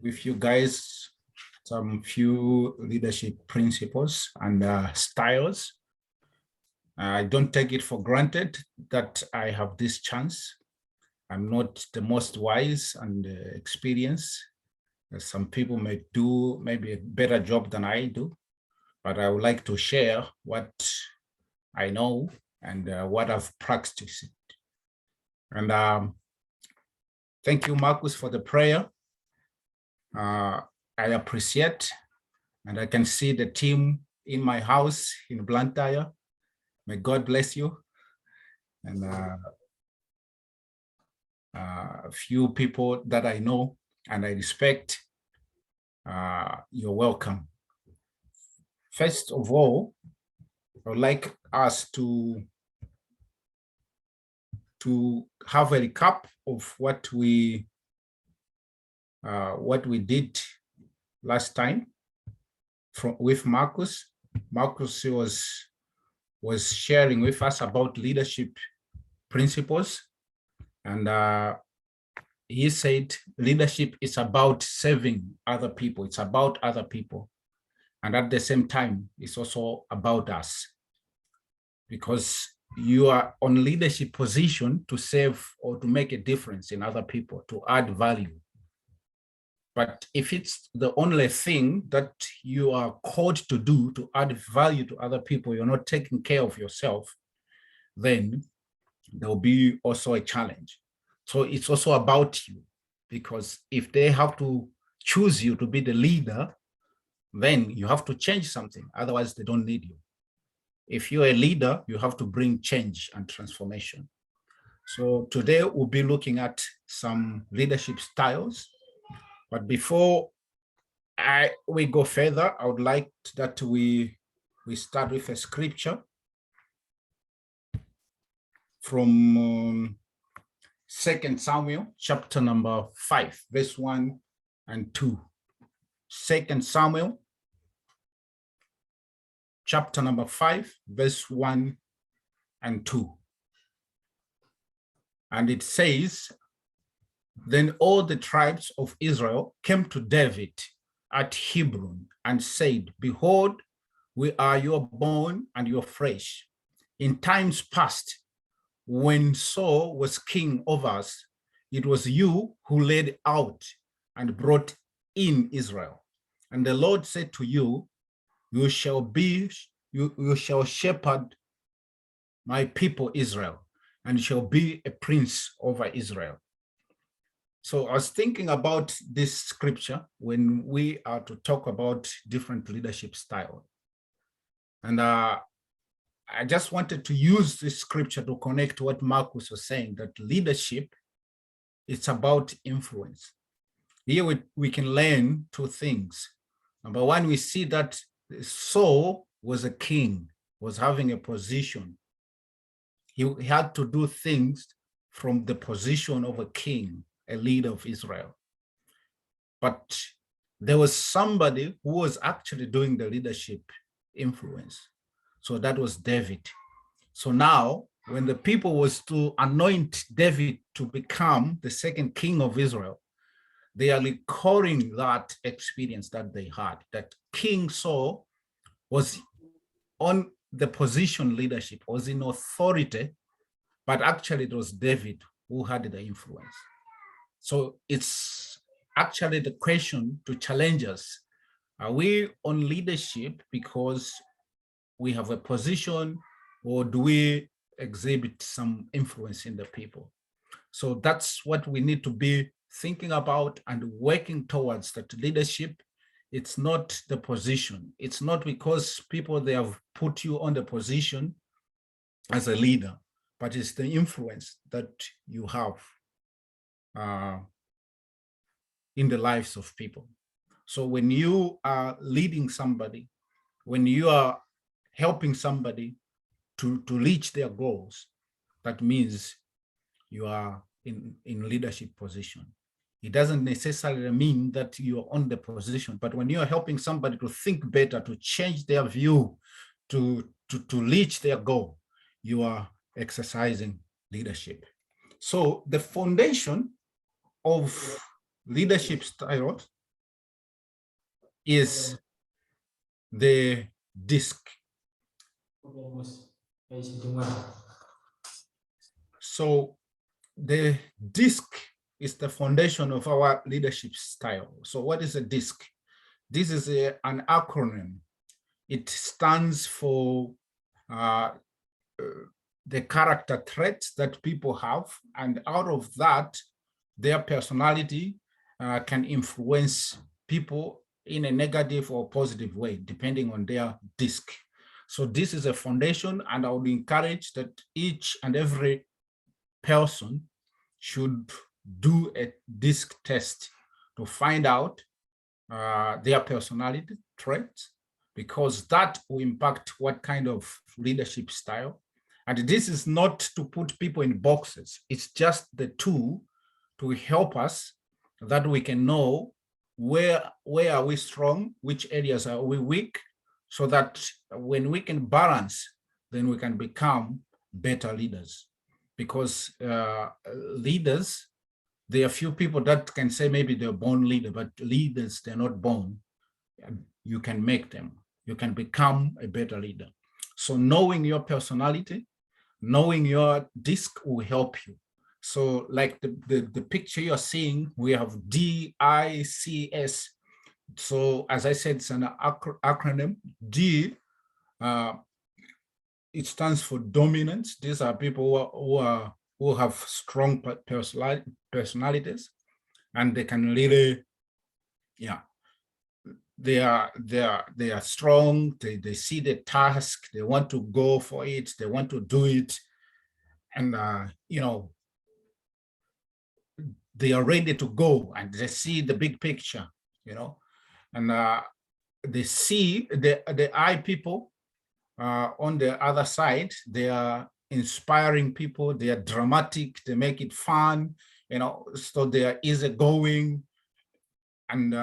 with you guys some few leadership principles and styles. I don't take it for granted that I have this chance. I'm not the most wise and experienced. Some people may do maybe a better job than I do, but I would like to share what I know and what I've practiced. And thank you, Marcus, for the prayer. I appreciate, and I can see the team in my house in Blantyre. May God bless you. And a few people that I know and I respect, you're welcome. First of all, I would like us to have a recap of what we did last time with Marcus. Marcus was sharing with us about leadership principles, and he said leadership is about serving other people. It's about other people, and at the same time, it's also about us, because you are on leadership position to serve or to make a difference in other people, to add value. But if it's the only thing that you are called to do, to add value to other people, you're not taking care of yourself, then there'll be also a challenge. So it's also about you, because if they have to choose you to be the leader, then you have to change something. Otherwise, they don't need you. If you're a leader, you have to bring change and transformation. So today we'll be looking at some leadership styles. But before we go further, I would like that we start with a scripture from 2 Samuel chapter number 5, verse 1 and 2. 2 Samuel chapter number 5, verse 1 and 2. And it says, "Then all the tribes of Israel came to David at Hebron and said, 'Behold, we are your bone and your flesh. In times past, when Saul was king over us, it was you who led out and brought in Israel. And the Lord said to you, you shall shepherd my people Israel, and shall be a prince over Israel.'" So I was thinking about this scripture when we are to talk about different leadership style. And I just wanted to use this scripture to connect to what Marcus was saying, that leadership, it's about influence. Here we can learn two things. Number one, we see that Saul was a king, was having a position. He had to do things from the position of a king, a leader of Israel. But there was somebody who was actually doing the leadership influence. So that was David. So now, when the people was to anoint David to become the second king of Israel, they are recalling that experience that they had, that King Saul was on the position leadership, was in authority, but actually it was David who had the influence. So it's actually the question to challenge us. Are we on leadership because we have a position, or do we exhibit some influence in the people? So that's what we need to be thinking about and working towards, that leadership. It's not the position. It's not because people, they have put you on the position as a leader, but it's the influence that you have in the lives of people. So when you are leading somebody, when you are helping somebody to reach their goals, that means you are in leadership position. It doesn't necessarily mean that you are on the position, but when you are helping somebody to think better, to change their view, to reach their goal, you are exercising leadership. So the foundation of leadership styles is the disc. So the disc is the foundation of our leadership style. So what is a disc? This is an acronym. It stands for the character traits that people have, and out of that, their personality can influence people in a negative or positive way, depending on their disc. So this is a foundation, and I would encourage that each and every person should do a disc test to find out their personality traits, because that will impact what kind of leadership style. And this is not to put people in boxes. It's just the tool to help us that we can know where are we strong, which areas are we weak, so that when we can balance, then we can become better leaders. Because leaders, there are few people that can say maybe they're born leader, but leaders, they're not born. You can make them. You can become a better leader. So knowing your personality, knowing your disc will help you. So like the picture you're seeing, we have DICS. So as I said, it's an acronym. D, it stands for dominance. These are people who have strong personalities, and they can really, yeah, they are strong. They see the task, they want to go for it, they want to do it, and you know, they are ready to go, and they see the big picture, you know, and they see the I people on the other side. They are inspiring people, they are dramatic, they make it fun, you know, so they are easygoing, and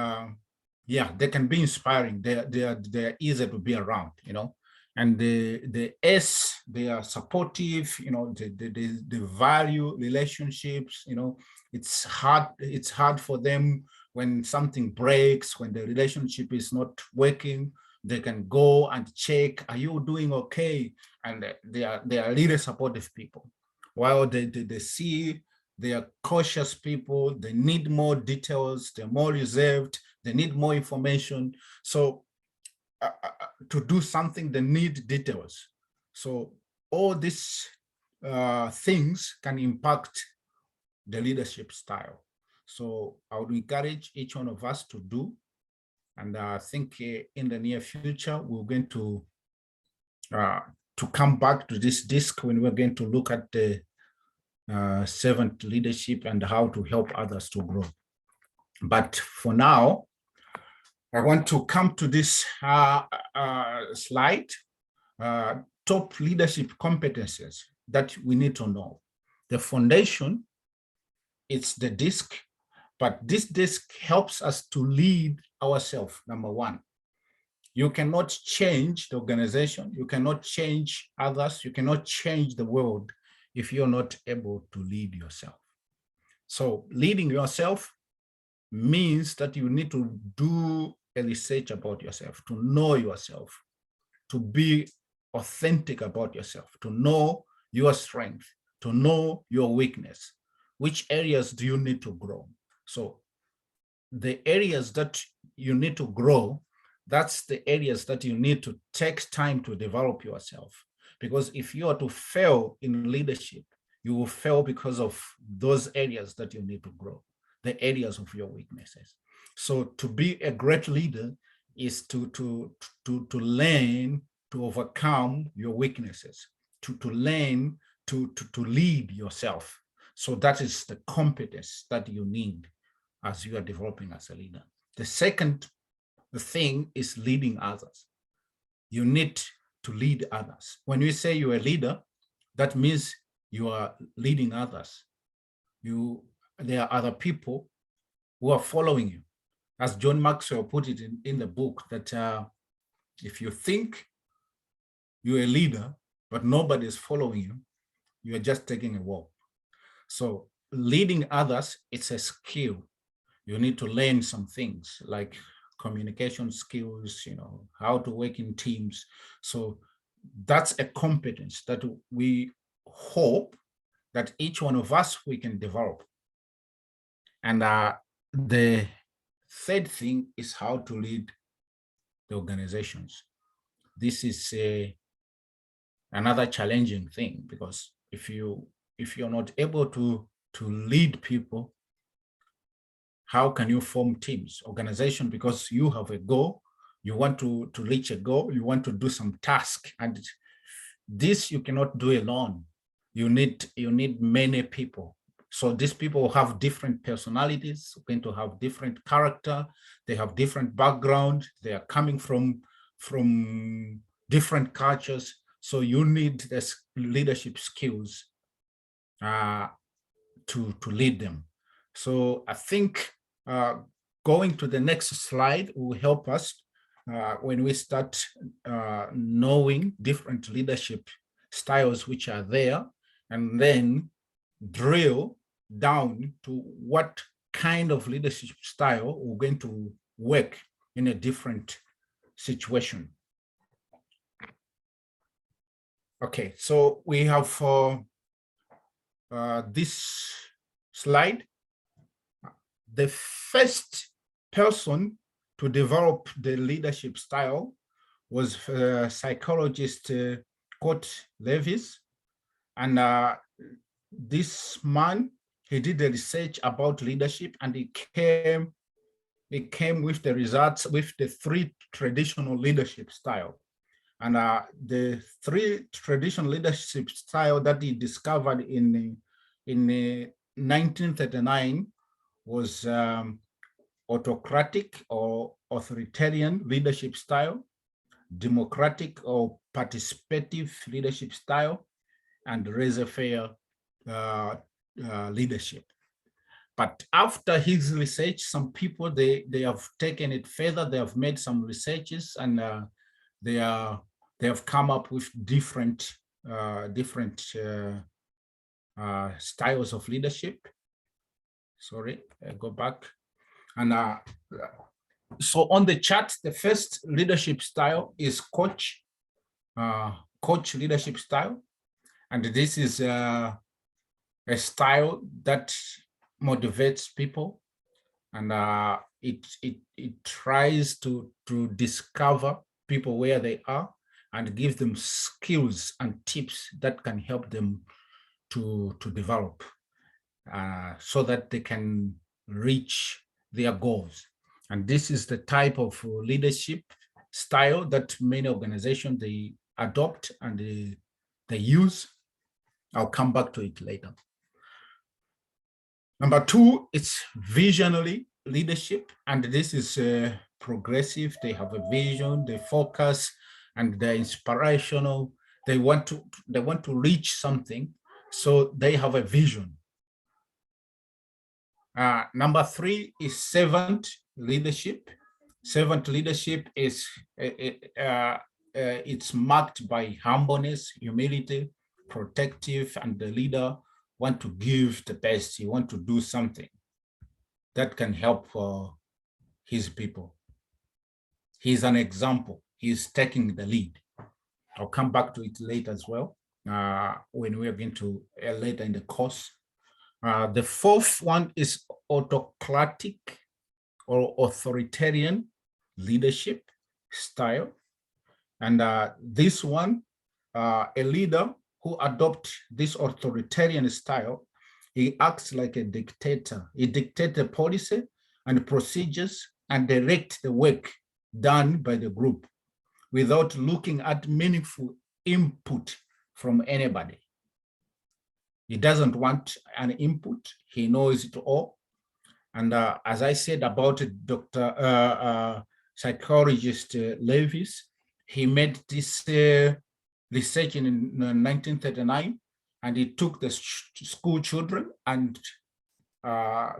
yeah, they can be inspiring. They're easy to be around, you know. And the S, they are supportive, you know, they value relationships, you know. It's hard for them when something breaks, when the relationship is not working. They can go and check, are you doing okay? And they are really supportive people. While they see, they are cautious people, they need more details, they're more reserved, they need more information. So to do something, they need details. So all these things can impact the leadership style. So I would encourage each one of us to do. And I think in the near future, we're going to come back to this disc when we're going to look at the servant leadership and how to help others to grow. But for now, I want to come to this slide, top leadership competencies that we need to know. The foundation, it's the disc, but this disc helps us to lead ourselves, number one. You cannot change the organization, you cannot change others, you cannot change the world if you're not able to lead yourself. So leading yourself means that you need to do a research about yourself, to know yourself, to be authentic about yourself, to know your strength, to know your weakness. Which areas do you need to grow? So the areas that you need to grow, that's the areas that you need to take time to develop yourself. Because if you are to fail in leadership, you will fail because of those areas that you need to grow, the areas of your weaknesses. So to be a great leader is to learn to overcome your weaknesses, to learn to lead yourself. So that is the competence that you need as you are developing as a leader. The second thing is leading others. You need to lead others. When you say you're a leader, that means you are leading others. There are other people who are following you. As John Maxwell put it in the book, that if you think you're a leader, but nobody is following you, you're just taking a walk. So leading others, it's a skill. You need to learn some things like communication skills, how to work in teams. So that's a competence that we hope that each one of us, we can develop. And the third thing is how to lead the organizations. This is another challenging thing, because if you're not able to lead people, how can you form teams, organization? Because you have a goal, you want to reach a goal, you want to do some task, and this you cannot do alone. You need many people. So these people have different personalities, going to have different character, they have different background, they are coming from different cultures. So you need this leadership skills to lead them. So I think going to the next slide will help us when we start knowing different leadership styles which are there, and then drill down to what kind of leadership style we're going to work in a different situation. Okay, so we have this slide. The first person to develop the leadership style was psychologist Levson. And this man, he did the research about leadership, and he came with the results with the 3 traditional leadership style. And the 3 traditional leadership style that he discovered in 1939 was autocratic or authoritarian leadership style, democratic or participative leadership style, and laissez-faire leadership. But after his research, some people, they have taken it further. They have made some researches, and they have come up with different styles of leadership. Sorry, go back. And so on the chart, the first leadership style is coach leadership style. And this is a style that motivates people, and it tries to discover people where they are and give them skills and tips that can help them to develop so that they can reach their goals. And this is the type of leadership style that many organizations, they adopt and they use. I'll come back to it later. Number 2, it's visionary leadership, and this is progressive. They have a vision, they focus, and they're inspirational. They want to reach something, so they have a vision. Number 3 is servant leadership. Servant leadership is it's marked by humbleness, humility, protective, and the leader want to give the best. He want to do something that can help his people. He's an example. He's taking the lead. I'll come back to it later as well when we are going to later in the course. The 4th one is autocratic or authoritarian leadership style. And this one, a leader who adopts this authoritarian style, he acts like a dictator. He dictates the policy and procedures and direct the work done by the group without looking at meaningful input from anybody. He doesn't want an input. He knows it all. And as I said about psychologist Levson, he made this research in 1939, and he took the school children and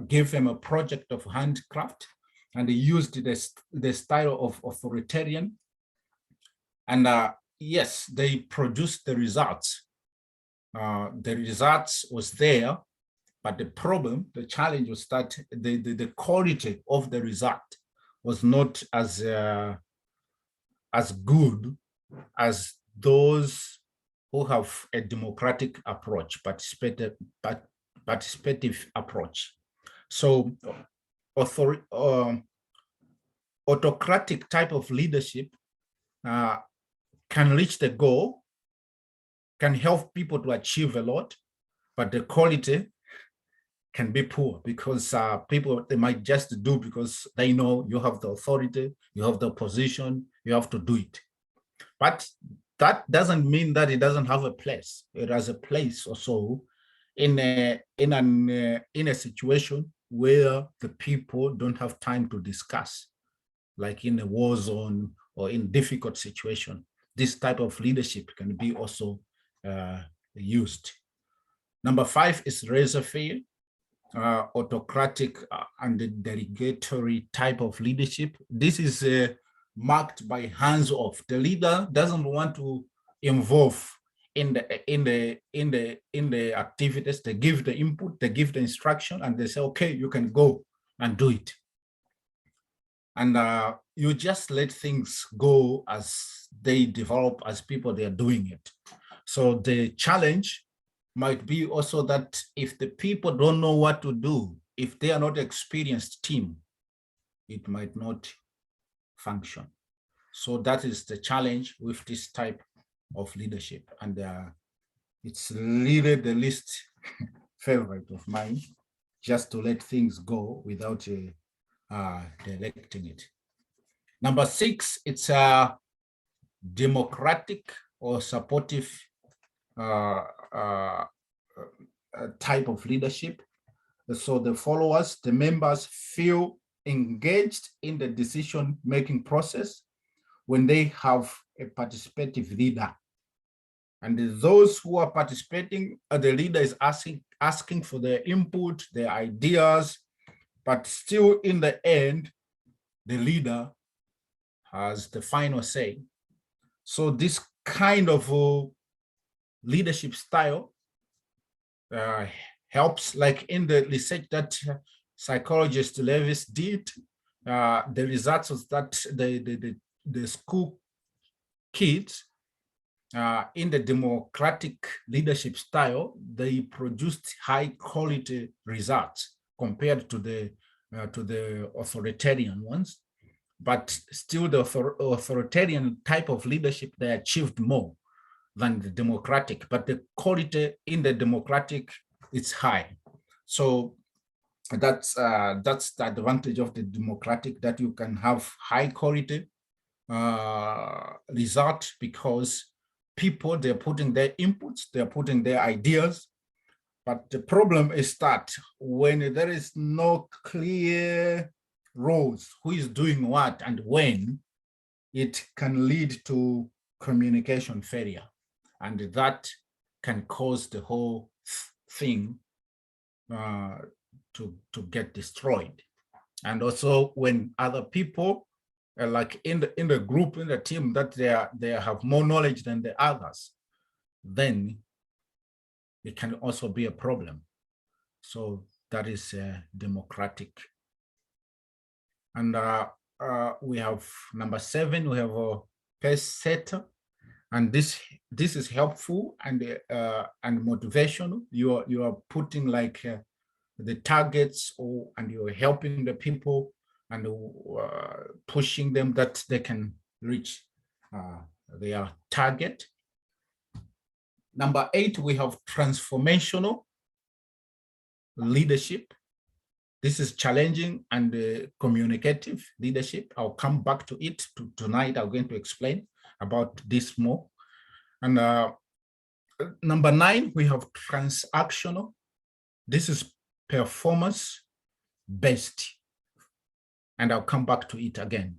gave them a project of handcraft, and he used the style of authoritarian. And yes, they produced the results. The results was there, but the problem, the challenge was that the quality of the result was not as good as those who have a democratic approach, participative approach. So autocratic type of leadership can reach the goal, can help people to achieve a lot, but the quality can be poor because people, they might just do because they know you have the authority, you have the position, you have to do it. But that doesn't mean that it doesn't have a place. It has a place also in a situation where the people don't have time to discuss, like in a war zone or in difficult situation. This type of leadership can be also used. Number 5 is laissez-faire, autocratic and delegatory type of leadership. This is marked by hands-off. The leader doesn't want to involve in the activities. They give the input, they give the instruction, and they say, okay, you can go and do it. And you just let things go as they develop, as people, they are doing it. So the challenge might be also that if the people don't know what to do, if they are not experienced team, it might not function. So that is the challenge with this type of leadership. And it's really the least favorite of mine, just to let things go without directing it. Number 6, it's a democratic or supportive type of leadership. So the followers, the members feel engaged in the decision-making process when they have a participative leader. And those who are participating, the leader is asking for their input, their ideas, but still in the end, the leader has the final say. So this kind of leadership style helps, like in the research that psychologist Levson did, the results was that the school kids in the democratic leadership style, they produced high quality results compared to the authoritarian ones. But still the authoritarian type of leadership, they achieved more than the democratic, but the quality in the democratic is high. So that's the advantage of the democratic, that you can have high quality result because people, they're putting their inputs, they're putting their ideas. But the problem is that when there is no clear roles, who is doing what and when, it can lead to communication failure. And that can cause the whole thing to get destroyed. And also when other people, like in the group, in the team, that they have more knowledge than the others, then it can also be a problem. So that is democratic. And we have number 7, we have a pace setter. And this is helpful and motivational. You are putting like the targets, and you're helping the people and pushing them that they can reach their target. Number 8, we have transformational leadership. This is challenging and communicative leadership. I'll come back to it tonight. I'm going to explain about this more. And number 9, we have transactional. This is performance based, and I'll come back to it again.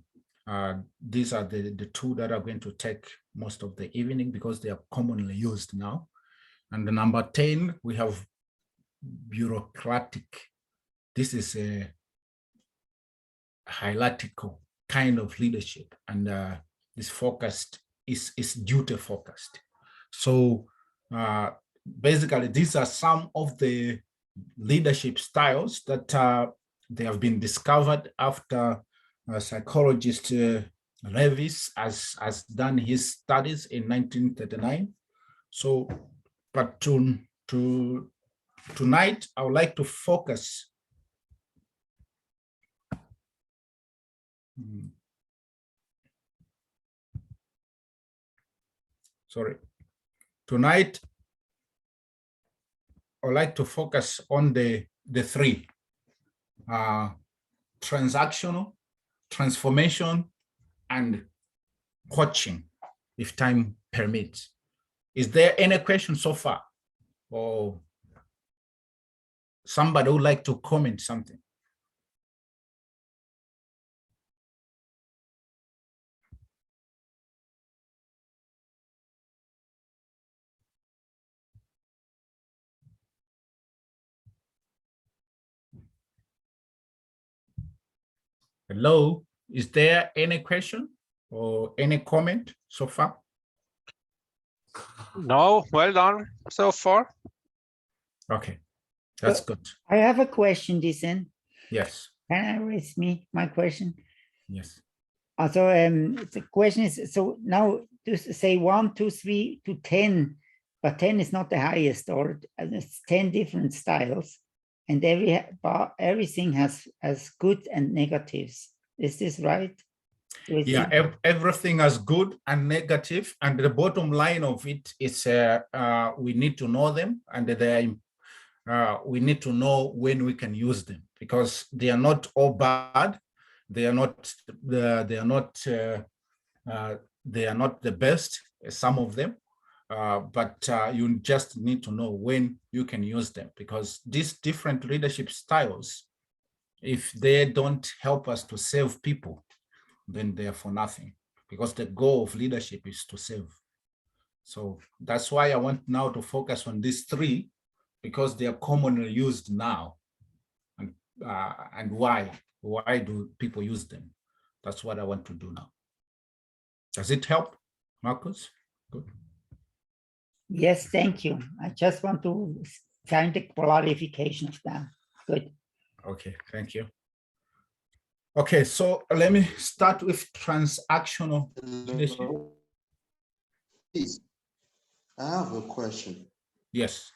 These are the 2 that are going to take most of the evening because they are commonly used now. And the number 10, we have bureaucratic. This is a hierarchical kind of leadership, and is focused, is duty focused. So basically, these are some of the leadership styles that they have been discovered after psychologist Levis has done his studies in 1939. So, but tonight, I would like to focus. Sorry. Tonight, I would like to focus on the three: transactional, transformation, and coaching, if time permits. Is there any question so far? Or somebody would like to comment something? Hello, is there any question or any comment so far? No, well done so far. Okay, that's good. I have a question, Disen. Yes. Can I raise my question? Yes. So the question is, so now to say 1, 2, 3 to 10, but 10 is not the highest, or it's 10 different styles, and everything has good and negatives. Is this right? Yeah, everything has good and negative, and the bottom line of it is we need to know them, and we need to know when we can use them, because they are not all bad. They are not the best, some of them, but you just need to know when you can use them, because these different leadership styles, if they don't help us to save people, then they're for nothing, because the goal of leadership is to save. So that's why I want now to focus on these three, because they are commonly used now. And why do people use them? That's what I want to do now. Does it help, Marcus? Good. Yes, thank you. I just want to find the clarification of that. Good. Okay, thank you. Okay, so let me start with transactional leadership. Please, I have a question. Yes.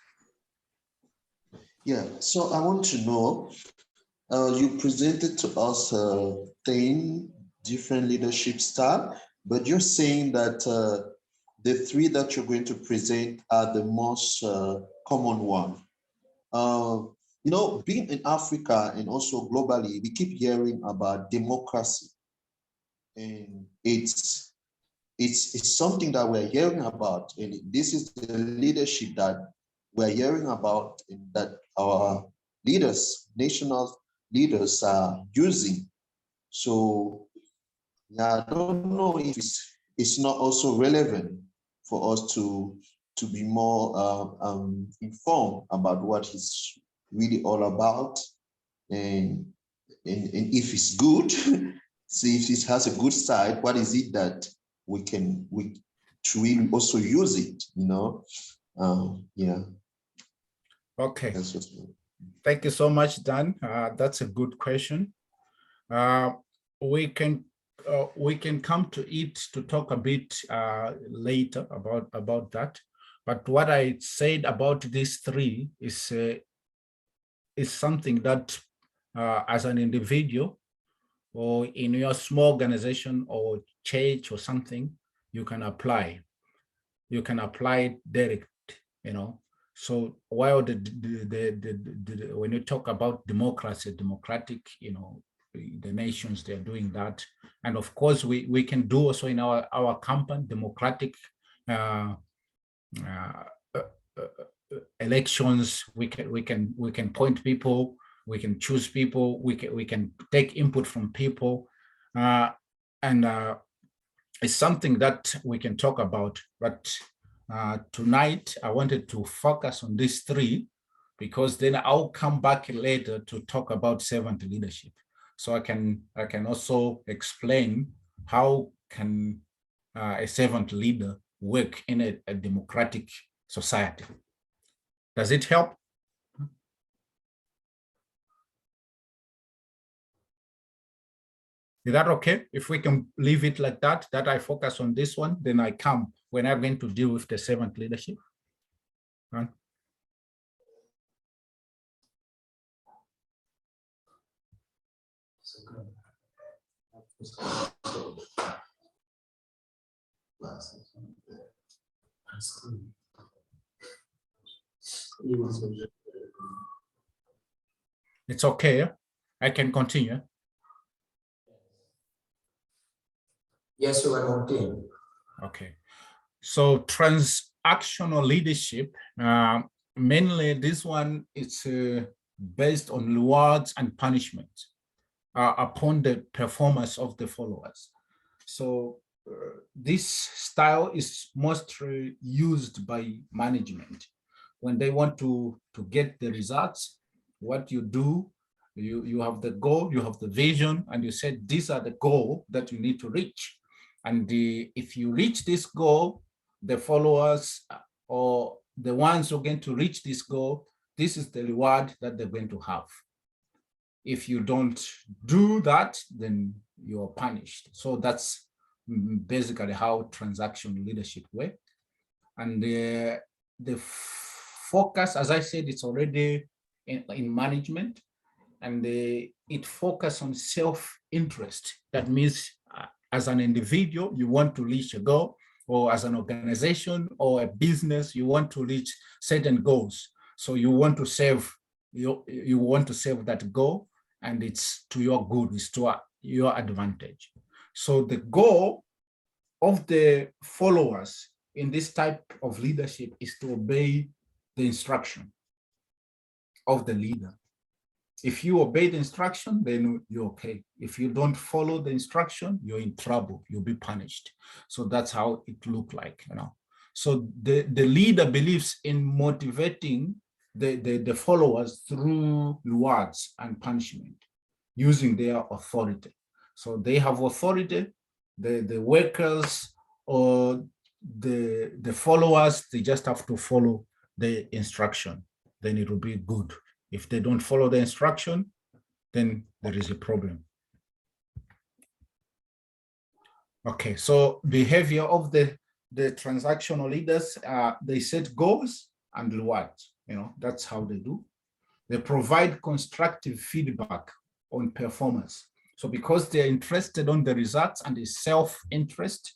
Yeah, so I want to know, you presented to us 10 different leadership style, but you're saying that the three that you're going to present are the most common one. You know, being in Africa and also globally, we keep hearing about democracy, and it's something that we're hearing about, and this is the leadership that we're hearing about, and that our leaders, national leaders, are using. So yeah, I don't know if it's not also relevant for us to be more informed about what it's really all about, and if it's good, see if it has a good side, what is it that we really also use it, you know? Yeah. Okay. Thank you so much, Dan. That's a good question. We can come to it to talk a bit later about that. But what I said about these three is something that as an individual or in your small organization or church or something, you can apply. You can apply it direct, you know. So while when you talk about democracy, democratic, you know, the nations, they're doing that. And of course, we can do also in our company, democratic elections. We can point people, we can choose people, we can take input from people, and it's something that we can talk about. But tonight I wanted to focus on these three, because then I'll come back later to talk about servant leadership. So I can also explain how can a servant leader work in a democratic society. Does it help? Is that okay? If we can leave it like that, that I focus on this one, then I come when I'm going to deal with the servant leadership. Right? It's okay. I can continue. Yes, you can continue. Okay. So transactional leadership, mainly this one is based on rewards and punishment upon the performance of the followers. So this style is mostly used by management when they want to get the results. What you do, you have the goal, you have the vision, and you said these are the goal that you need to reach. And if you reach this goal, the followers or the ones who are going to reach this goal, this is the reward that they're going to have. If you don't do that, then you're punished. So that's basically how transaction leadership works. And the focus, as I said, it's already in management, and it focuses on self-interest. That means as an individual, you want to reach a goal, or as an organization or a business, you want to reach certain goals. So you want to serve, you want to serve that goal, and it's to your good, it's to your advantage. So the goal of the followers in this type of leadership is to obey the instruction of the leader. If you obey the instruction, then you're okay. If you don't follow the instruction, you're in trouble, you'll be punished. So that's how it looked like, you know. So the leader believes in motivating the followers through rewards and punishment, using their authority. So they have authority, the workers or the followers, they just have to follow the instruction, then it will be good. If they don't follow the instruction, then there is a problem. Okay, so behavior of the transactional leaders, they set goals and rewards, you know, that's how they do. They provide constructive feedback on performance. So because they're interested on the results and the self-interest,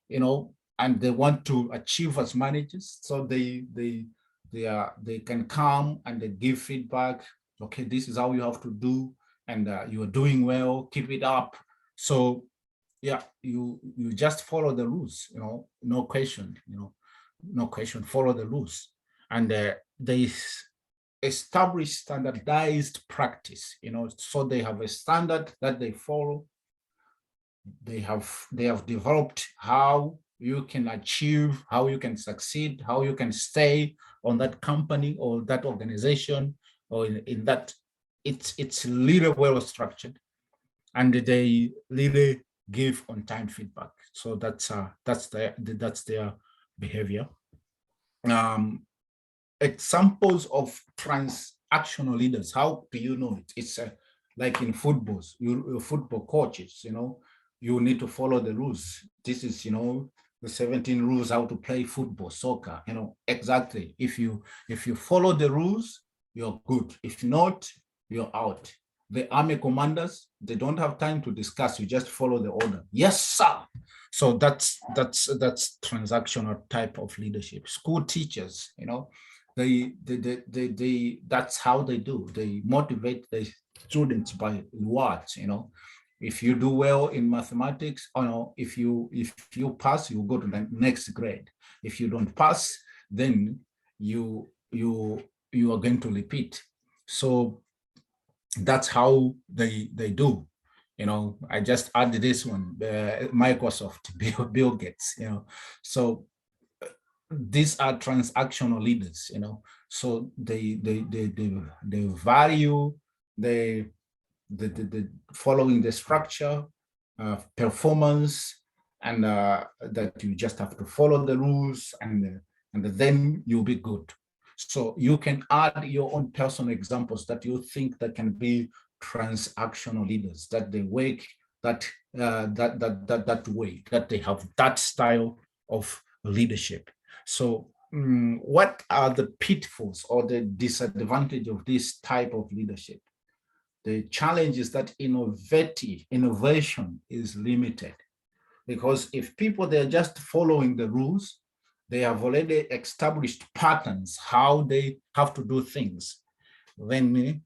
you know, and they want to achieve as managers, so they can come and they give feedback. Okay, this is how you have to do, and you are doing well, keep it up. So yeah, you just follow the rules, you know, no question, you know, no question, follow the rules. And they establish standardized practice, you know, so they have a standard that they follow. They have developed how you can achieve, how you can succeed, how you can stay on that company or that organization, or in that, it's really well structured, and they really give on-time feedback. So that's their behavior. Examples of transactional leaders. How do you know it? It's like in footballs, you football coaches, you know, you need to follow the rules. This is, you know, the 17 rules how to play football, soccer, you know, exactly. If you follow the rules, you're good. If not, you're out. The army commanders, they don't have time to discuss. You just follow the order. Yes, sir. So that's transactional type of leadership. School teachers, you know, that's how they do. They motivate the students by rewards, you know. If you do well in mathematics, or no, if you pass, you go to the next grade. If you don't pass, then you are going to repeat. So that's how they do. You know, I just added this one, Microsoft, Bill Gates, you know. So these are transactional leaders, you know. So they value the following the structure, performance, and that you just have to follow the rules, and then you'll be good. So you can add your own personal examples that you think that can be transactional leaders, that they work that way, that they have that style of leadership. So what are the pitfalls or the disadvantage of this type of leadership? The challenge is that innovation is limited, because if people, they're just following the rules, they have already established patterns, how they have to do things, then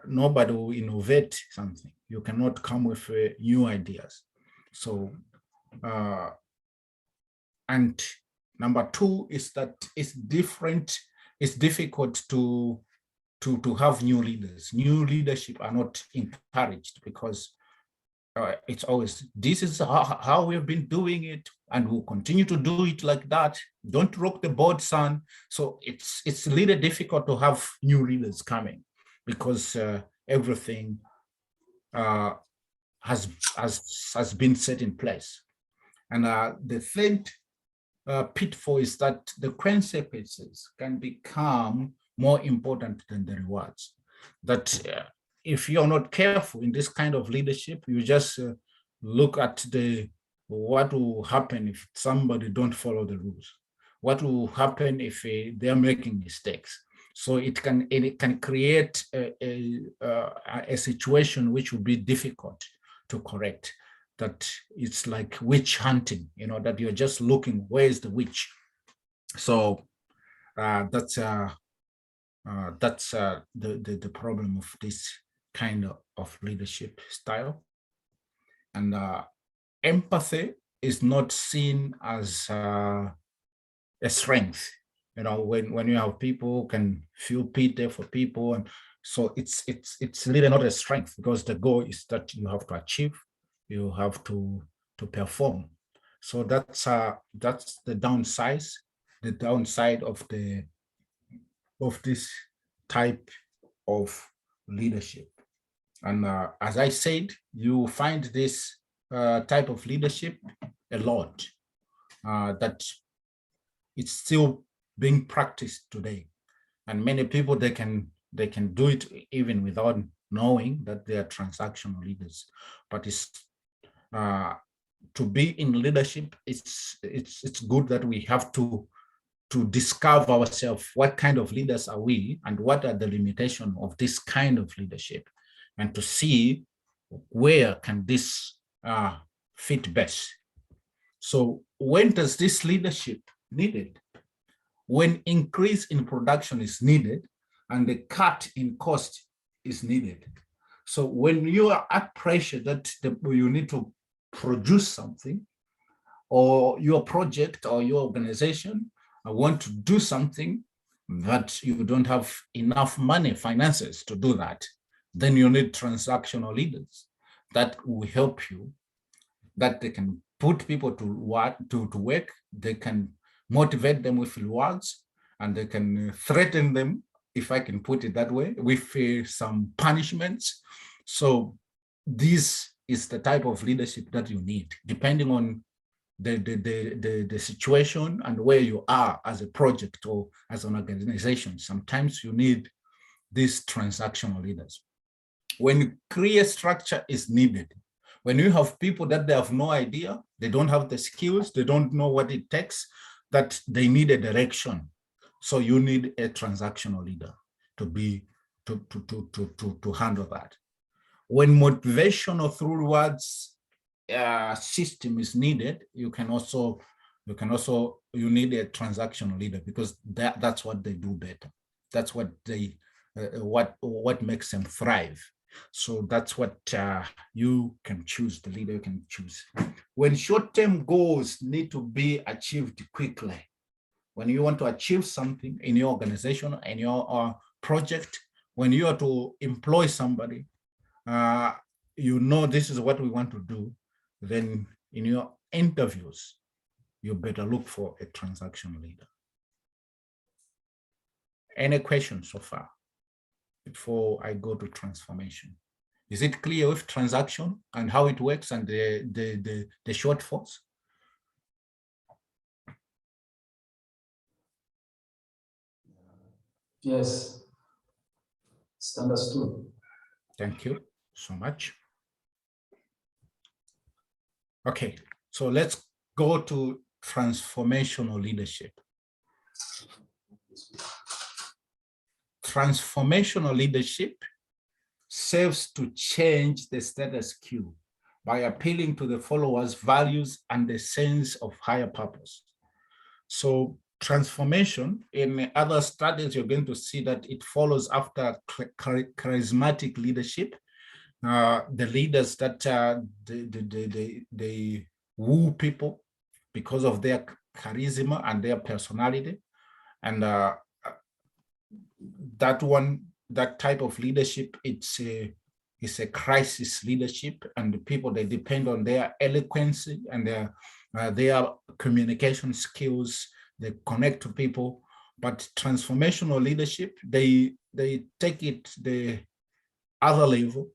nobody will innovate something. You cannot come with new ideas. So, and number two is that it's difficult to have new leaders. New leadership are not encouraged, because it's always, this is how we've been doing it, and we'll continue to do it like that. Don't rock the boat, son. So it's really difficult to have new leaders coming, because everything has been set in place. And the third pitfall is that the consequences can become more important than the rewards. That if you're not careful in this kind of leadership, you just look at what will happen if somebody don't follow the rules. What will happen if they're making mistakes? So it can create a situation which will be difficult to correct. That it's like witch hunting, that you're just looking, where's the witch? So that's the problem of this kind of leadership style. And empathy is not seen as a strength. When you have people who can feel pity for people, and so it's really not a strength, because the goal is that you have to achieve, you have to perform. So that's the downside of this type of leadership. And as I said, you find this type of leadership a lot, that it's still being practiced today. And many people, they can do it even without knowing that they are transactional leaders. But it's to be in leadership, it's good that we have to discover ourselves, what kind of leaders are we, and what are the limitations of this kind of leadership, and to see where can this fit best. So when does this leadership needed? When increase in production is needed and the cut in cost is needed. So when you are at pressure that you need to produce something, or your project or your organization want to do something that you don't have enough money, finances to do that, then you need transactional leaders that will help you, that they can put people to work, they can motivate them with rewards, and they can threaten them, if I can put it that way, with some punishments. So this is the type of leadership that you need, depending on the situation and where you are as a project or as an organization. Sometimes you need these transactional leaders. When clear structure is needed, when you have people that they have no idea, they don't have the skills, they don't know what it takes, that they need a direction. So you need a transactional leader to handle that. When motivation or through rewards system is needed, you need a transactional leader, because that's what they do better. That's what they what makes them thrive. So that's what you can choose, the leader you can choose. When short-term goals need to be achieved quickly, when you want to achieve something in your organization, in your project, when you are to employ somebody, this is what we want to do, then in your interviews, you better look for a transactional leader. Any questions so far before I go to transformation? Is it clear with transaction and how it works and the shortfalls? Yes, it's understood. Thank you so much. Okay, so let's go to transformational leadership. Transformational leadership serves to change the status quo by appealing to the followers' values and the sense of higher purpose. So transformation, in other studies, you're going to see that it follows after charismatic leadership. The leaders that they woo people because of their charisma and their personality. And that type of leadership, it's a crisis leadership, and the people, they depend on their eloquence and their communication skills. They connect to people. But transformational leadership, they take it the other level,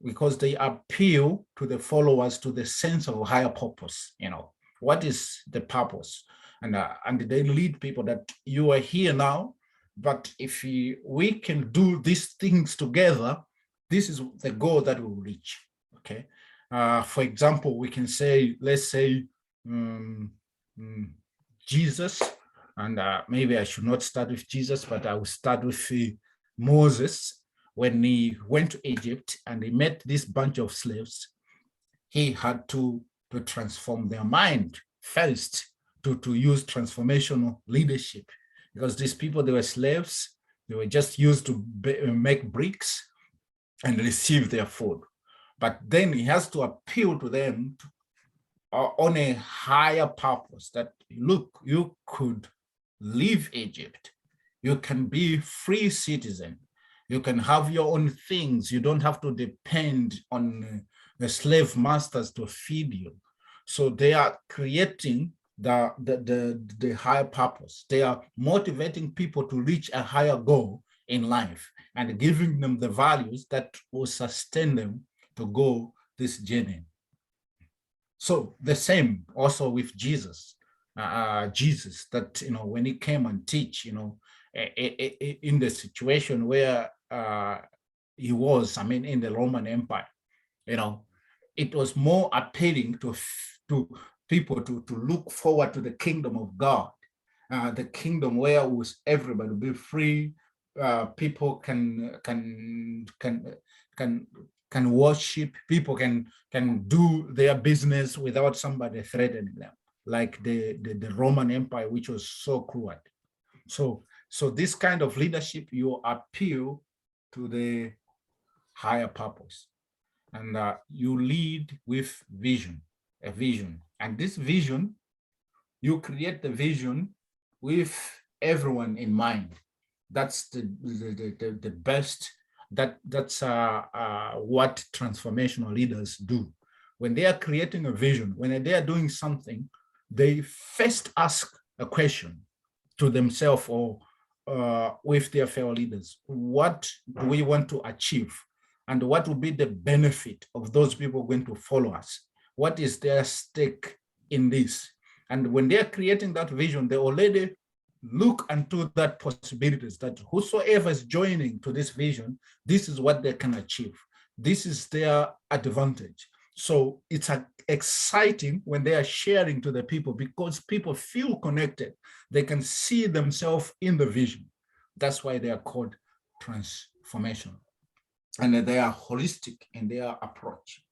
because they appeal to the followers, to the sense of higher purpose. What is the purpose? And they lead people that you are here now, but if we can do these things together, this is the goal that we'll reach. Okay. For example, we can say, let's say Jesus, and maybe I should not start with Jesus, but I will start with Moses. When he went to Egypt and he met this bunch of slaves, he had to transform their mind first, to use transformational leadership, because these people, they were slaves. They were just used to make bricks and receive their food. But then he has to appeal to them on a higher purpose, that look, you could leave Egypt. You can be free citizen. You can have your own things. You don't have to depend on the slave masters to feed you. So they are creating the higher purpose. They are motivating people to reach a higher goal in life and giving them the values that will sustain them to go this journey. So the same also with Jesus. Jesus, that when he came and teach, in the situation where he was, in the Roman Empire, it was more appealing to people to look forward to the kingdom of God, the kingdom where was everybody be free, people can worship, people can do their business without somebody threatening them, like the Roman Empire, which was so cruel. So this kind of leadership, you appeal to the higher purpose, and you lead with a vision. And this vision, you create the vision with everyone in mind. That's the best. That's what transformational leaders do. When they are creating a vision, when they are doing something, they first ask a question to themselves or with their fellow leaders. What do we want to achieve? And what will be the benefit of those people going to follow us? What is their stake in this? And when they are creating that vision, they already look into that possibilities, that whosoever is joining to this vision, this is what they can achieve. This is their advantage. So it's exciting when they are sharing to the people, because people feel connected. They can see themselves in the vision. That's why they are called transformational. And they are holistic in their approach,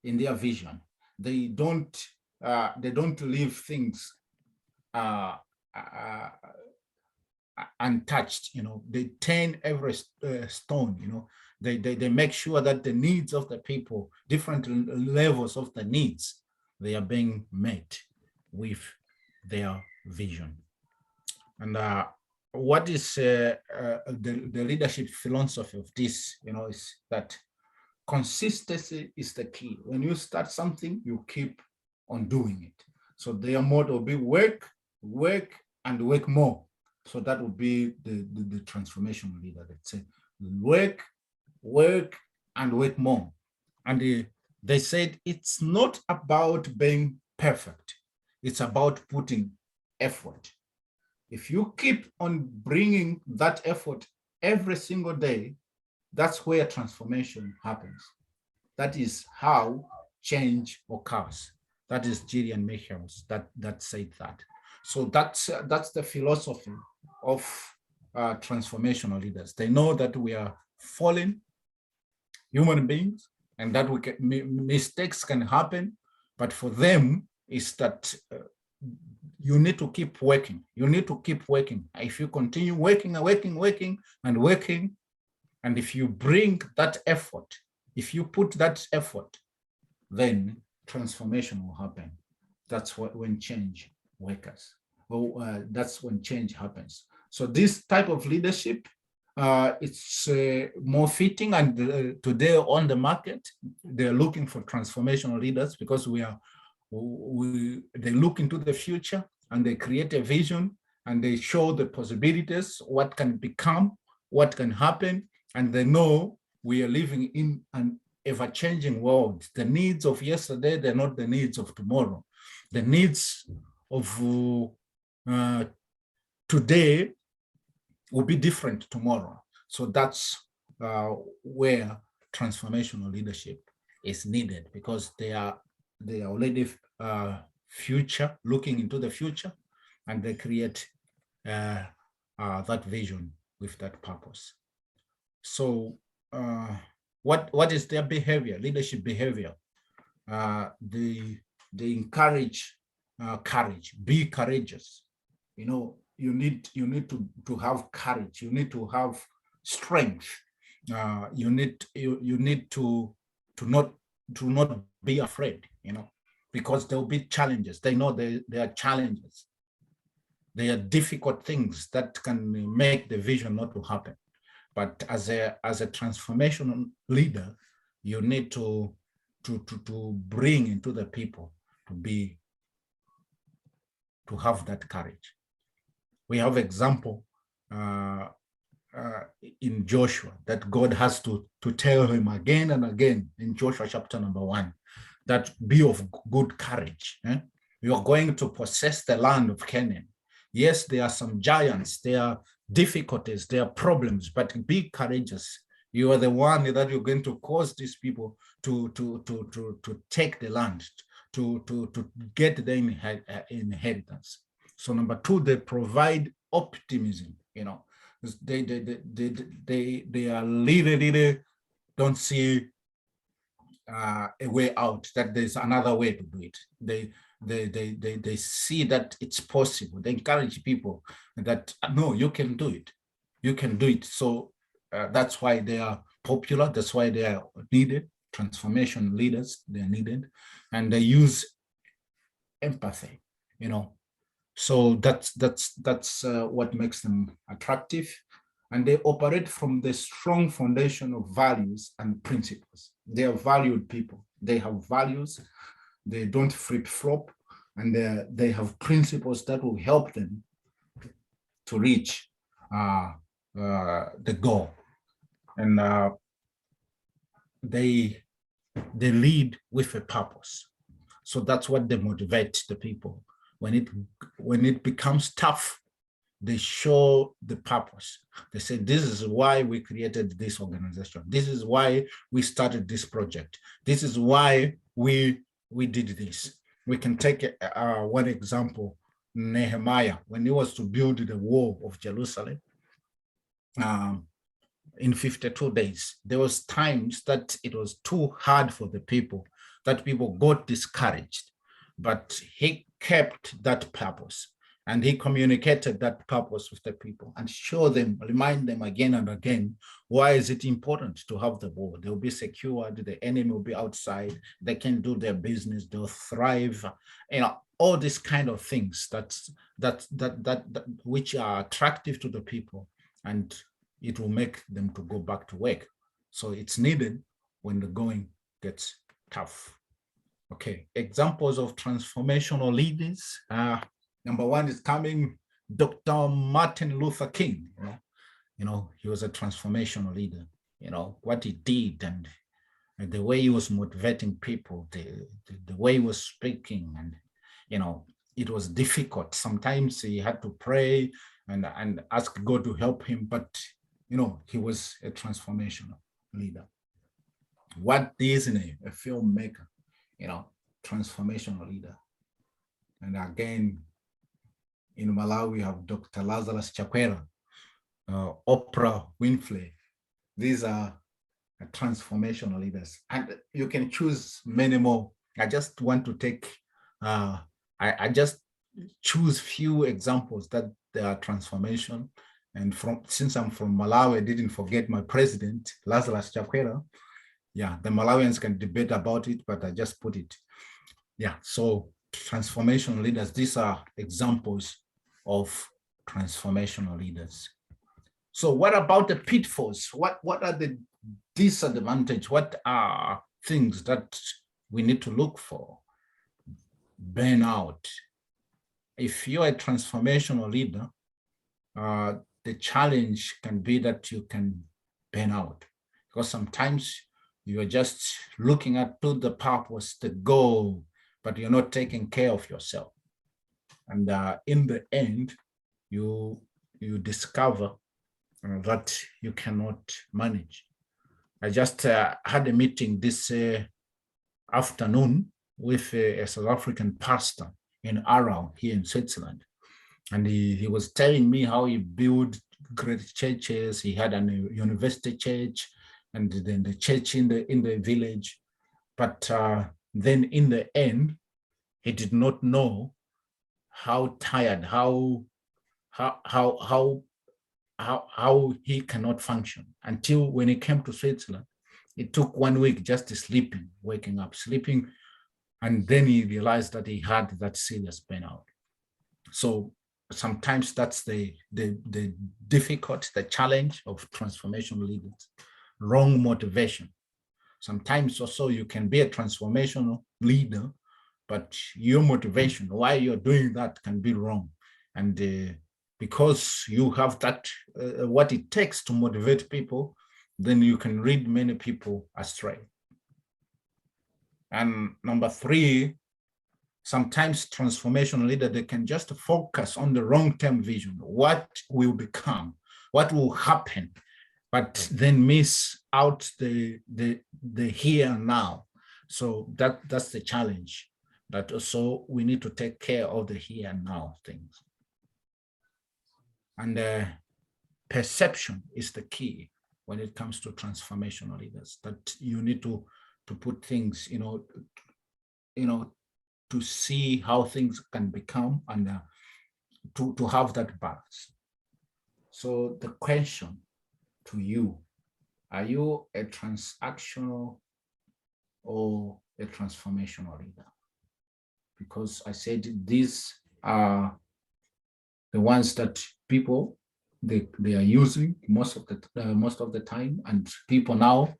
in their vision. They don't leave things untouched. They turn every stone. They make sure that the needs of the people, different levels of the needs, they are being met with their vision. And what is the leadership philosophy of this? Is that consistency is the key. When you start something, you keep on doing it. So their motto will be work, and work more. So that would be the transformational leader that say work, and work more. And they said it's not about being perfect. It's about putting effort. If you keep on bringing that effort every single day, that's where transformation happens. That is how change occurs. That is Gillian Michaels that said that. So that's the philosophy of transformational leaders. They know that we are fallen human beings and that mistakes can happen, but for them is that you need to keep working. You need to keep working. If you continue working and working, and if you bring that effort, if you put that effort, then transformation will happen. That's when change works. Well, that's when change happens. So this type of leadership, it's more fitting, and today on the market, they're looking for transformational leaders because they look into the future and they create a vision and they show the possibilities, what can become, what can happen, and they know we are living in an ever-changing world. The needs of yesterday, they're not the needs of tomorrow. The needs of today will be different tomorrow. So that's where transformational leadership is needed, because they are already future, looking into the future, and they create that vision with that purpose. So what is their behavior, leadership behavior? They encourage courage, be courageous. You know, you need to have courage. You need to have strength. You need to not be afraid. You know, because there will be challenges. They know there are challenges. There are difficult things that can make the vision not to happen. But as a transformational leader, you need to bring into the people to have that courage. We have example in Joshua that God has to tell him again and again in Joshua chapter number 1, that be of good courage. You are going to possess the land of Canaan. Yes, there are some giants, there are difficulties, there are problems, but be courageous. You are the one that you're going to cause these people to take the land, to get the inheritance. So number 2, they provide optimism. You know, they are really don't see a way out, that there's another way to do it. They see that it's possible. They encourage people that no, you can do it. You can do it. So that's why they are popular. That's why they are needed. Transformation leaders, they're needed, and they use empathy. You know, so that's what makes them attractive, and they operate from the strong foundation of values and principles. They are valued people. They have values. They don't flip-flop, and they have principles that will help them to reach the goal. And they lead with a purpose. So that's what they motivate the people. When it becomes tough, they show the purpose. They say, this is why we created this organization. This is why we started this project. This is why we did this. We can take one example, Nehemiah, when he was to build the wall of Jerusalem in 52 days. There was times that it was too hard for the people, that people got discouraged, but he kept that purpose. And he communicated that purpose with the people and show them, remind them again and again, why is it important to have the wall? They'll be secured, the enemy will be outside, they can do their business, they'll thrive, you know, all these kind of things that which are attractive to the people, and it will make them to go back to work. So it's needed when the going gets tough. Okay, examples of transformational leaders. Number 1 is coming, Dr. Martin Luther King. You know, he was a transformational leader. You know, what he did and the way he was motivating people, the way he was speaking, and, you know, it was difficult. Sometimes he had to pray and ask God to help him, but, you know, he was a transformational leader. Walt Disney, a filmmaker, you know, transformational leader. And again, in Malawi, we have Dr. Lazarus Chakwera, Oprah Winfrey. These are transformational leaders. And you can choose many more. I just want to take, I just choose few examples that they are transformation. And since I'm from Malawi, I didn't forget my president, Lazarus Chakwera. Yeah, the Malawians can debate about it, but I just put it. Yeah, so transformational leaders, these are examples of transformational leaders. So what about the pitfalls? What are the disadvantages? What are things that we need to look for? Burnout. If you're a transformational leader, the challenge can be that you can burn out, because sometimes you're just looking at to the purpose, the goal, but you're not taking care of yourself. And in the end, you discover that you cannot manage. I just had a meeting this afternoon with a South African pastor in Aarau here in Switzerland. And he was telling me how he built great churches. He had a university church and then the church in the village. But then in the end, he did not know how tired, how he cannot function, until when he came to Switzerland. It took 1 week just sleeping, waking up, sleeping. And then he realized that he had that serious burnout. So sometimes that's the difficult, the challenge of transformational leaders, wrong motivation. Sometimes also you can be a transformational leader, but your motivation, why you're doing that, can be wrong. And because you have that, what it takes to motivate people, then you can lead many people astray. And number 3, sometimes transformational leaders, they can just focus on the long-term vision, what will become, what will happen, but then miss out the here and now. So that's the challenge. That also we need to take care of the here and now things. And perception is the key when it comes to transformational leaders, that you need to put things, to see how things can become, and to have that balance. So the question to you, are you a transactional or a transformational leader? Because I said these are the ones that people, they are using most of the time, and people now,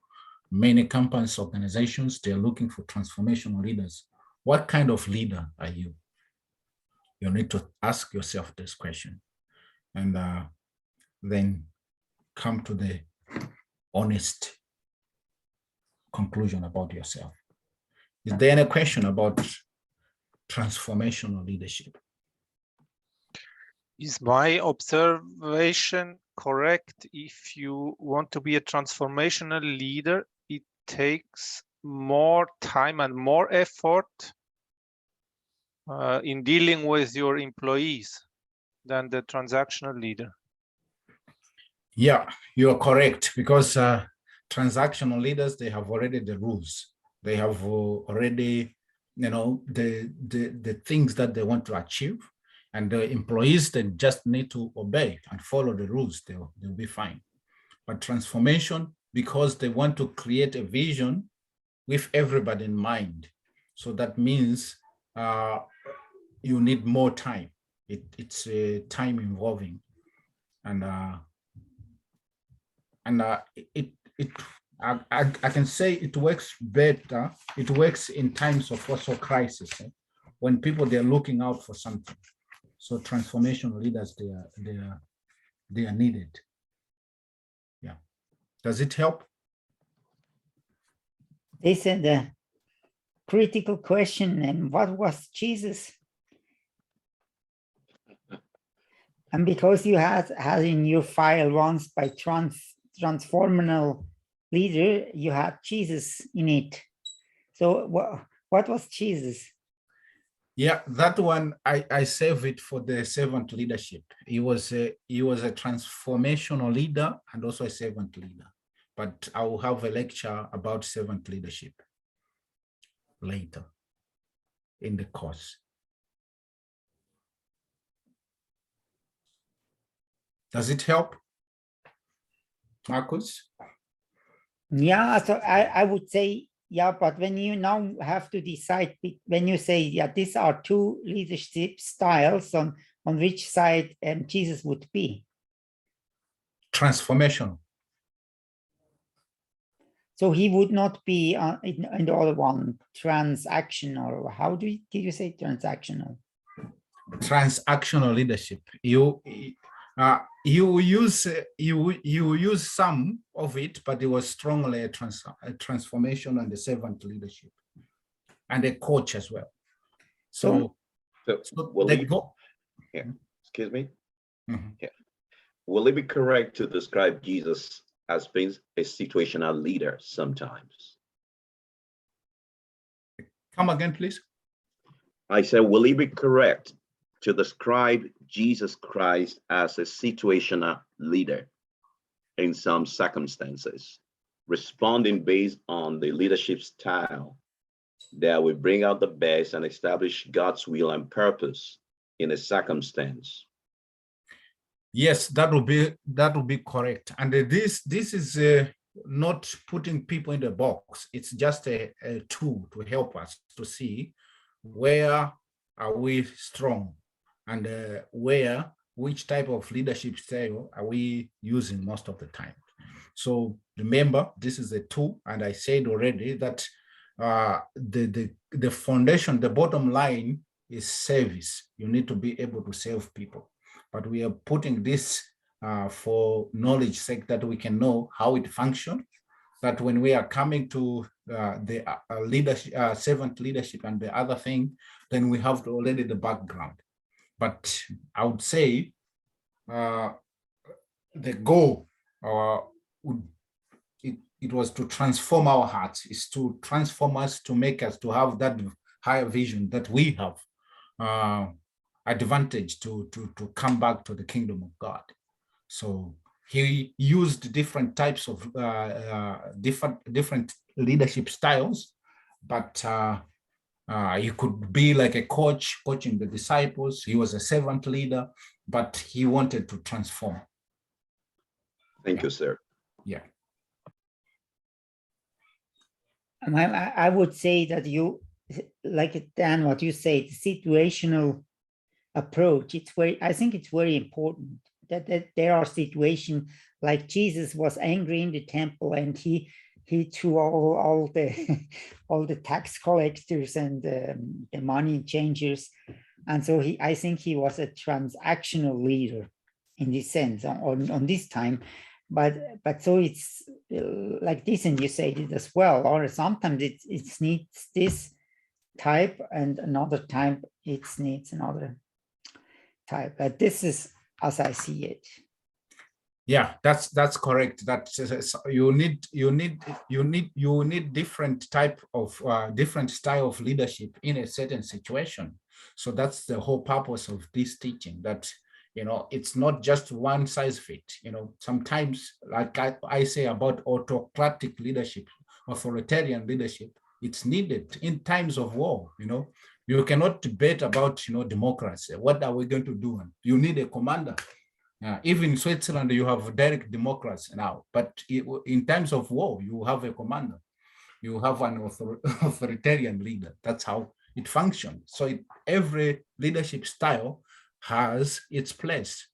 many companies, organizations, they're looking for transformational leaders. What kind of leader are you? You need to ask yourself this question, and then come to the honest conclusion about yourself. Is there any question about transformational leadership? Is my observation correct? If you want to be a transformational leader, it takes more time and more effort in dealing with your employees than the transactional leader. Yeah, you are correct, because transactional leaders, they have already the rules. They have already, the things that they want to achieve, and the employees, they just need to obey and follow the rules. They'll be fine. But transformation, because they want to create a vision with everybody in mind. So that means you need more time. It's time involving, and I can say it works better. It works in times of also crisis, when people, they're looking out for something. So transformational leaders, they are needed. Yeah. Does it help? This is the critical question. And what was Jesus? And because you had in your file once by transformational leader, you had Jesus in it. So What was Jesus? Yeah, that one I save it for the servant leadership. He was a transformational leader and also a servant leader. But I will have a lecture about servant leadership later in the course. Does it help, Marcus? Yeah, so I would say, yeah, but when you now have to decide, when you say, yeah, these are two leadership styles, on which side Jesus would be? Transformational. So he would not be in the other one, transactional. How did you say transactional? Transactional leadership. You use some of it, but it was strongly a transformation and a servant leadership, and a coach as well. So will they it, go. yeah, excuse me. Mhm. Yeah. Will it be correct to describe Jesus as being a situational leader sometimes? Come again, please. I said, will it be correct to describe Jesus Christ as a situational leader in some circumstances, responding based on the leadership style that will bring out the best and establish God's will and purpose in a circumstance? Yes, that will be correct. And this is not putting people in the box. It's just a tool to help us to see where are we strong and which type of leadership style are we using most of the time. So remember, this is a tool, and I said already that the foundation, the bottom line is service. You need to be able to serve people. But we are putting this for knowledge sake, that we can know how it functions, that when we are coming to the leadership, servant leadership and the other thing, then we have already the background. But I would say the goal it was to transform our hearts, is to transform us, to make us to have that higher vision that we have advantage to come back to the kingdom of God. So he used different types of different leadership styles, but he could be like a coach, coaching the disciples. He was a servant leader, but he wanted to transform. Thank you, sir. Yeah. I would say that you, like Dan, what you say, the situational approach, I think it's very important that there are situations like Jesus was angry in the temple, and he threw all the all the tax collectors and the money changers, and so I think he was a transactional leader in this sense on this time. But so it's like this, and you said it as well, or sometimes it needs this type, and another time it needs another type. But this is as I see it. Yeah, that's correct. That you need different type of different style of leadership in a certain situation. So that's the whole purpose of this teaching, that it's not just one size fit. Sometimes, like I say about autocratic leadership, authoritarian leadership, it's needed in times of war. You cannot debate about democracy. What are we going to do? You need a commander. Even in Switzerland, you have direct democracy now, but in times of war, you have a commander. You have an authoritarian leader. That's how it functions. So every leadership style has its place,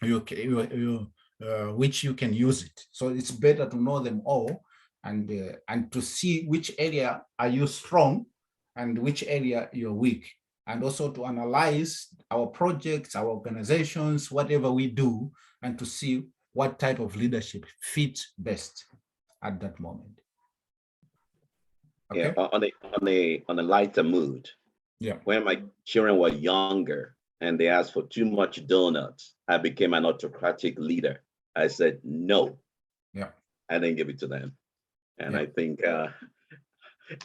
which you can use it. So it's better to know them all, and to see which area are you strong and which area you're weak, and also to analyze our projects, our organizations, whatever we do, and to see what type of leadership fits best at that moment. Okay? Yeah, on a lighter mood. Yeah. When my children were younger and they asked for too much donuts, I became an autocratic leader. I said no. Yeah. I didn't give it to them. And I think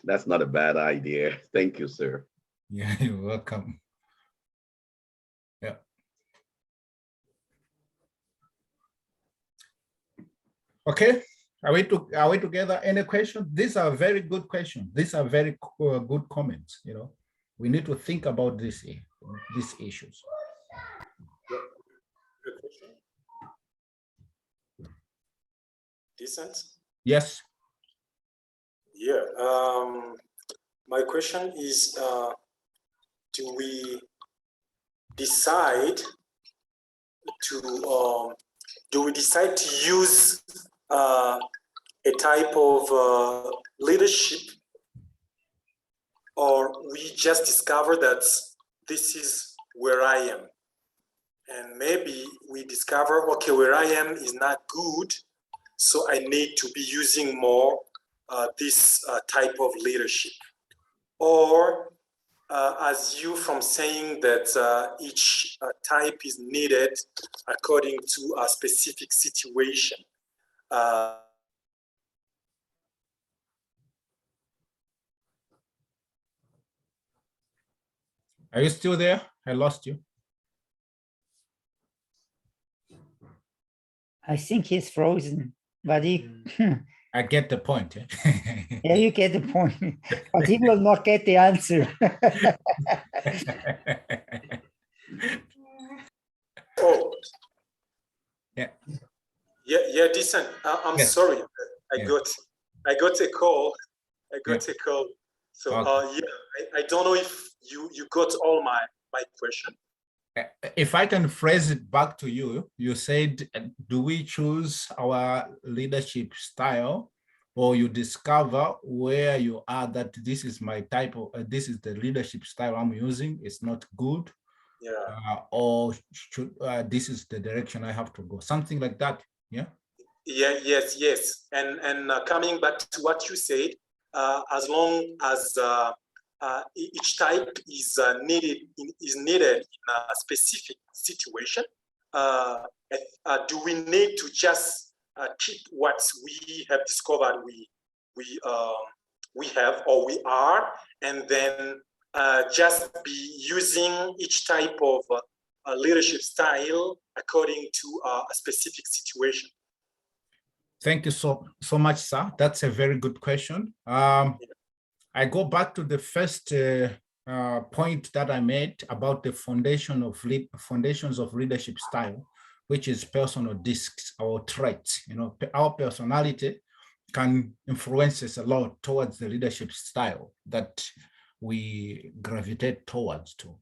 That's not a bad idea. Thank you, sir. Yeah, you're welcome. Yeah. Okay. Are we together? Any questions? These are very good questions. These are very good comments. You know, we need to think about these issues. Decent? Yes. Yeah. My question is, do we decide to use a type of leadership, or we just discover that this is where I am, and maybe we discover, okay, where I am is not good, so I need to be using more this type of leadership? Or as you from saying that each type is needed according to a specific situation. Are you still there? I lost you. I think he's frozen, but he, I get the point. yeah, you get the point, but he will not get the answer. Oh, yeah, Decent. I'm yes. sorry. I Yeah. got a call. Yeah. So Okay. I don't know if you got all my question. If I can phrase it back to you, you said, do we choose our leadership style, or you discover where you are that this is my type of, this is the leadership style I'm using, it's not good, Yeah. or should, this is the direction I have to go, something like that. Yeah. Yeah. Yes. And coming back to what you said, as long as each type is needed in a specific situation, do we need to just keep what we have discovered we have or we are, and then just be using each type of leadership style according to a specific situation? Thank you so much, sir. That's a very good question. I go back to the first point that I made about the foundations of leadership style, which is personal discs or traits. You know, our personality can influence us a lot towards the leadership style that we gravitate towards too.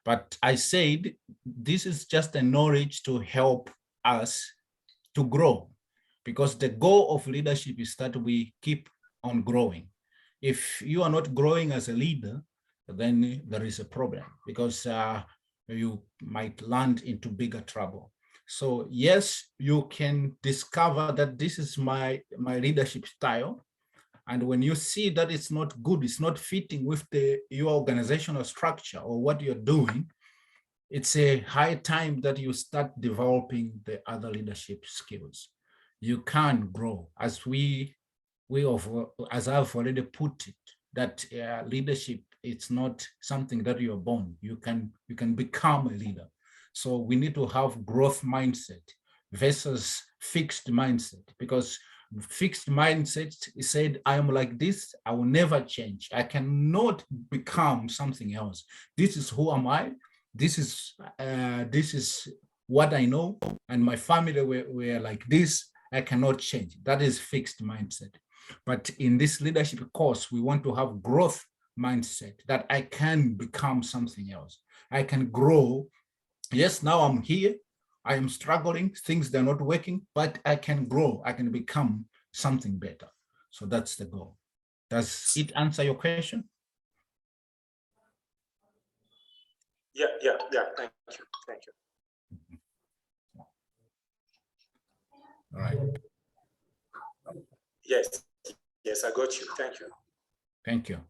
But I said this is just a knowledge to help us to grow, because the goal of leadership is that we keep on growing. If you are not growing as a leader, then there is a problem, because you might land into bigger trouble. So yes, you can discover that this is my leadership style. And when you see that it's not good, it's not fitting with your organizational structure or what you're doing, it's a high time that you start developing the other leadership skills. You can grow, as as I've already put it, that leadership, it's not something that you're born. You can become a leader. So we need to have growth mindset versus fixed mindset, because fixed mindset said, I am like this, I will never change. I cannot become something else. This is who am I. This is what I know, and my family were like this. I cannot change. That is fixed mindset. But in this leadership course, we want to have growth mindset, that I can become something else. I can grow. Yes, now I'm here. I am struggling. Things they're not working, but I can grow. I can become something better. So that's the goal. Does it answer your question? Yeah. Thank you. All right. Yes, I got you. Thank you. Thank you.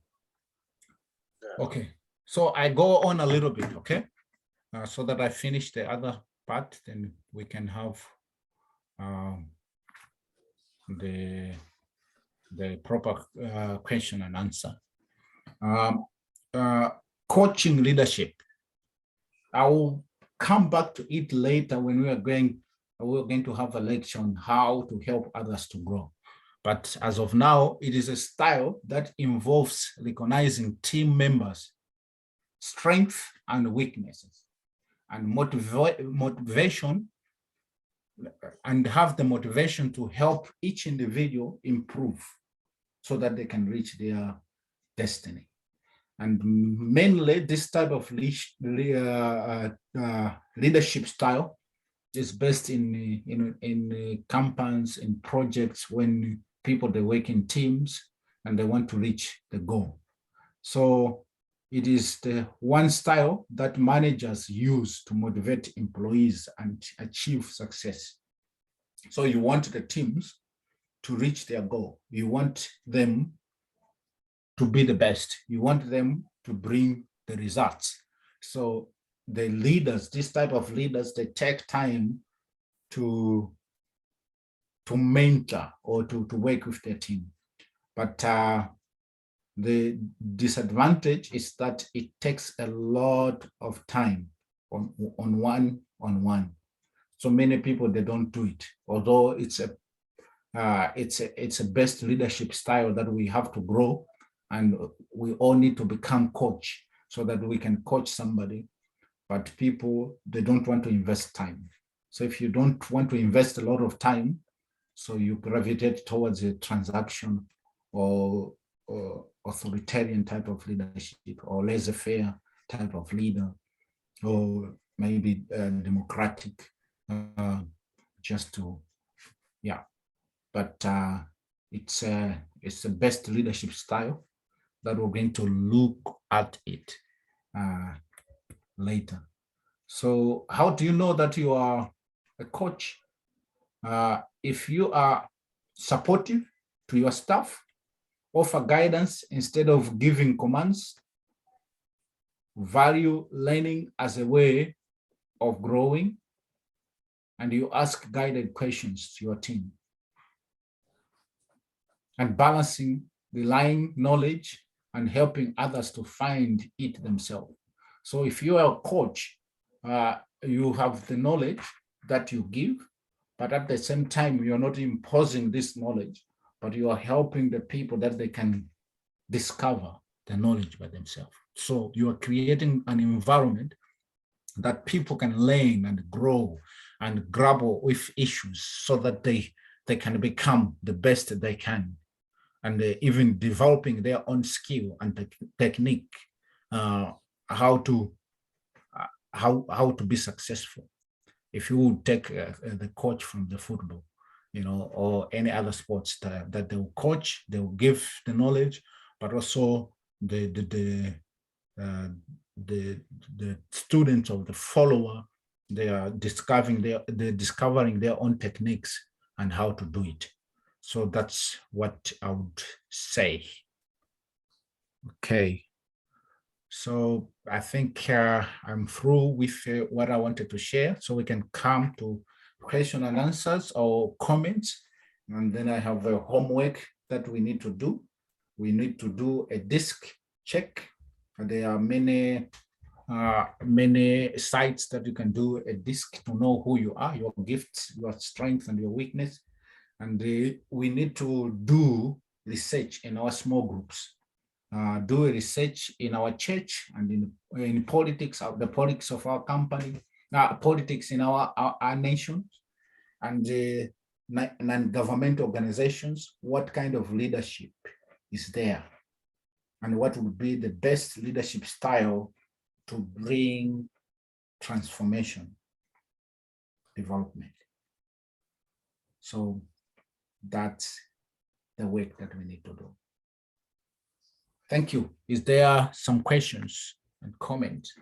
Yeah. Okay, so I go on a little bit, okay? So that I finish the other part, then we can have the the proper question and answer. Coaching leadership. I will come back to it later when we're going to have a lecture on how to help others to grow. But as of now, it is a style that involves recognizing team members' strengths and weaknesses, and motivation, and have the motivation to help each individual improve so that they can reach their destiny. And mainly this type of leadership style is based in campaigns, in projects, when people, they work in teams and they want to reach the goal. So it is the one style that managers use to motivate employees and achieve success. So you want the teams to reach their goal. You want them to be the best. You want them to bring the results. So the leaders, this type of leaders, they take time to mentor or to work with their team. But the disadvantage is that it takes a lot of time on one. So many people, they don't do it, although it's a best leadership style that we have to grow, and we all need to become coach so that we can coach somebody. But people, they don't want to invest time. So if you don't want to invest a lot of time, so you gravitate towards a transaction or authoritarian type of leadership, or laissez-faire type of leader, or maybe democratic, just to, yeah. But it's the best leadership style that we're going to look at it later. So how do you know that you are a coach? If you are supportive to your staff, offer guidance instead of giving commands, value learning as a way of growing, and you ask guided questions to your team, and balancing relying knowledge and helping others to find it themselves. So if you are a coach, you have the knowledge that you give, but at the same time, you're not imposing this knowledge, but you are helping the people that they can discover the knowledge by themselves. So you are creating an environment that people can learn and grow and grapple with issues so that they can become the best they can, and even developing their own skill and technique, how to be successful. If you would take the coach from the football, or any other sports that they will coach, they will give the knowledge, but also the students or the follower, they are discovering their own techniques and how to do it. So that's what I would say. Okay. So I think I'm through with what I wanted to share. So we can come to question and answers or comments. And then I have a homework that we need to do. We need to do a disc check. There are many sites that you can do a disc to know who you are, your gifts, your strengths, and your weakness. And we need to do research in our small groups. Do a research in our church and in politics, the politics of our company, politics in our nation, and non-government organizations. What kind of leadership is there, and what would be the best leadership style to bring transformation, development? So that's the work that we need to do. Thank you. Is there some questions and comments?